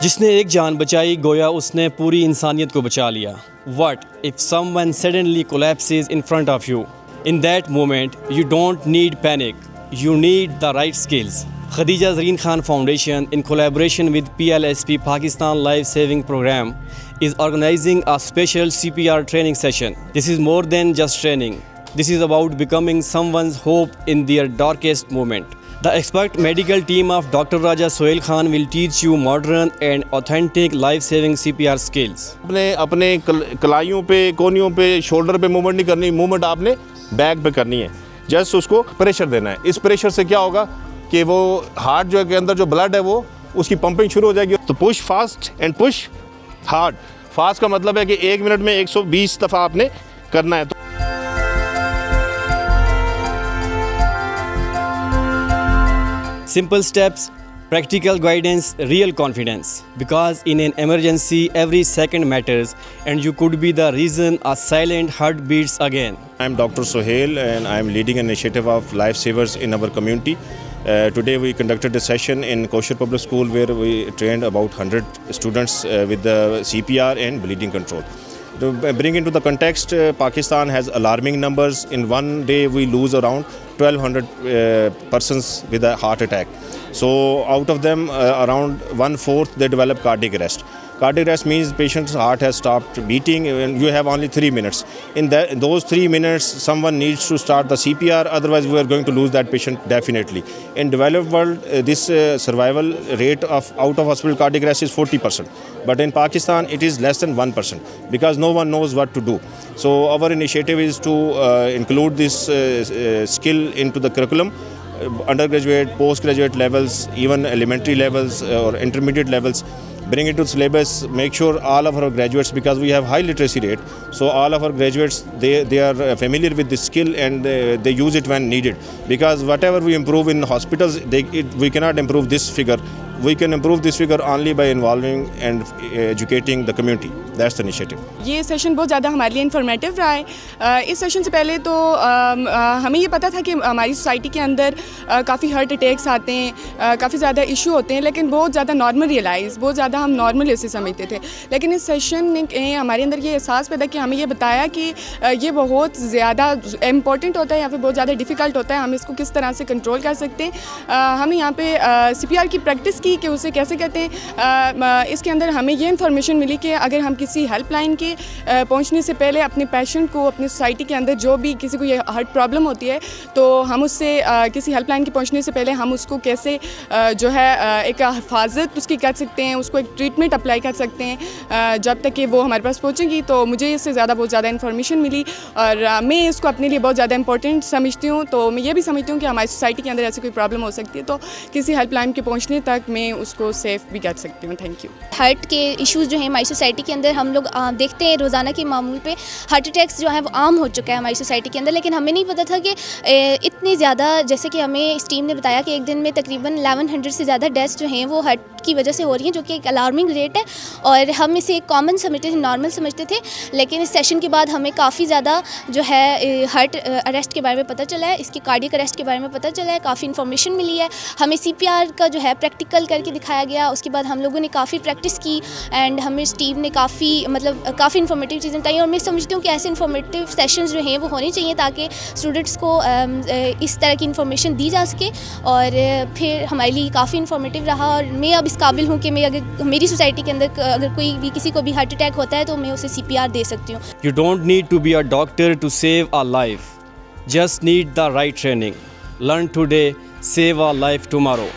जिसने एक जान बचाई गोया उसने पूरी इंसानियत को बचा लिया. What if someone suddenly collapses in front of you? In that moment, you don't need panic. You need the right skills. Khadija Zareen Khan Foundation, in collaboration with PLSP Pakistan Life Saving Program, is organizing a special CPR training session. This is more than just training. This is about becoming someone's hope in their darkest moment. The expert medical team of Dr. Raja Sohail Khan will teach you modern and authentic life-saving CPR skills. अपने कलाइयों पे, कोनियों पे, shoulder पे movement नहीं करनी, movement आपने back पे करनी है. जस्ट उसको प्रेशर देना है. इस प्रेशर से क्या होगा कि वो हार्ट जो के अंदर जो ब्लड है वो उसकी पंपिंग शुरू हो जाएगी. तो push fast and push hard. Fast का मतलब है कि 1 मिनट में 120 दफ़ा आपने करना है. Simple steps, practical guidance, real confidence. Because in an emergency, every second matters, and you could be the reason a silent heart beats again. I'm Dr. Sohail, and I'm leading an initiative of lifesavers in our community. Today we conducted a session in Kosher Public School where we trained about 100 students with the CPR and bleeding control. To bring into the context, Pakistan has alarming numbers. In one day we lose around 1200 persons with a heart attack. So out of them around 1/4 they develop cardiac arrest. Cardiac arrest means patient's heart has stopped beating and you have only 3 minutes. In those 3 minutes someone needs to start the CPR, otherwise we are going to lose that patient definitely. In developed world this survival rate of out of hospital cardiac arrest is 40%. But in Pakistan it is less than 1% because no one knows what to do. So our initiative is to include this skill into the curriculum. Undergraduate, postgraduate levels, even elementary levels or intermediate levels, bring it to syllabus. Make sure all of our graduates, because we have high literacy rate, so all of our graduates they are familiar with this skill and they use it when needed. Because whatever we improve in hospitals, we cannot improve this figure. We can improve this figure only by involving and educating the community. That's the initiative. ये session बहुत ज़्यादा हमारे लिए informative रहा है. इस session से पहले तो हमें ये पता था कि हमारी सोसाइटी के अंदर काफ़ी हार्ट अटैक्स आते हैं, काफ़ी ज़्यादा इशू होते हैं, लेकिन बहुत ज़्यादा नॉर्मल रियलाइज़, बहुत ज़्यादा हम नॉर्मल ऐसे समझते थे. लेकिन इस सेशन ने हमारे अंदर ये एहसास पैदा किया, हमें ये बताया कि ये बहुत ज़्यादा इम्पॉर्टेंट होता है या फिर बहुत ज़्यादा डिफ़िकल्ट होता है. हम इसको किस तरह से कंट्रोल कर सकते हैं. हमें यहाँ पे CPR की प्रैक्टिस की कि उसे कैसे कहते हैं. इसके अंदर हमें ये इन्फॉर्मेशन मिली कि अगर हम किसी हेल्पलाइन के पहुंचने से पहले अपने पेशेंट को, अपनी सोसाइटी के अंदर जो भी किसी को ये हार्ट प्रॉब्लम होती है, तो हम उससे किसी हेल्पलाइन के पहुंचने से पहले हम उसको कैसे जो है एक हिफाजत उसकी कर सकते हैं, उसको एक ट्रीटमेंट अप्लाई कर सकते हैं जब तक कि वो हमारे पास पहुँचेंगी. तो मुझे इससे ज़्यादा बहुत ज़्यादा इन्फॉर्मेशन मिली और मैं इसको अपने लिए बहुत ज़्यादा इंपॉर्टेंट समझती हूँ. तो मैं ये भी समझती हूँ कि हमारी सोसाइटी के अंदर ऐसी कोई प्रॉब्लम हो सकती है तो किसी हेल्पलाइन के पहुँचने तक मैं उसको सेफ़ भी कर सकती हूँ. Thank you. हार्ट के इश्यूज़ जो हैं हमारी सोसाइटी के अंदर हम लोग देखते हैं रोज़ाना के मामूल पे हार्ट अटैक्स जो है वो आम हो चुका है हमारी सोसाइटी के अंदर. लेकिन हमें नहीं पता था कि इतनी ज़्यादा, जैसे कि हमें इस टीम ने बताया कि एक दिन में तकरीबन 1100 से ज़्यादा डेथ्स जो हैं वो हार्ट की वजह से हो रही हैं, जो कि एक अलार्मिंग रेट है. और हम इसे एक कॉमन समझते थे, नॉर्मल समझते थे. लेकिन इस सेशन के बाद हमें काफ़ी ज़्यादा जो है हार्ट अरेस्ट के बारे में पता चला है, इसके कार्डियक अरेस्ट के बारे में पता चला है, काफ़ी इन्फॉर्मेशन मिली है. हमें CPR का जो है प्रैक्टिकल करके दिखाया गया. उसके बाद हम लोगों ने काफ़ी प्रैक्टिस की एंड हमें इस टीम ने काफ़ी इन्फॉर्मेटिव चीज़ें बताई. और मैं समझती हूँ कि ऐसे इन्फॉर्मेटिव सेशंस जो हैं वो होने चाहिए ताकि स्टूडेंट्स को इस तरह की इन्फॉर्मेशन दी जा सके. और फिर हमारे लिए काफ़ी इन्फॉर्मेटिव रहा और मैं अब इस काबिल हूँ कि मैं अगर मेरी सोसाइटी के अंदर अगर कोई भी किसी को भी हार्ट अटैक होता है तो मैं उसे CPR दे सकती हूँ. You don't need to be a doctor to save a life. Just need the right training. Learn today, save a life tomorrow.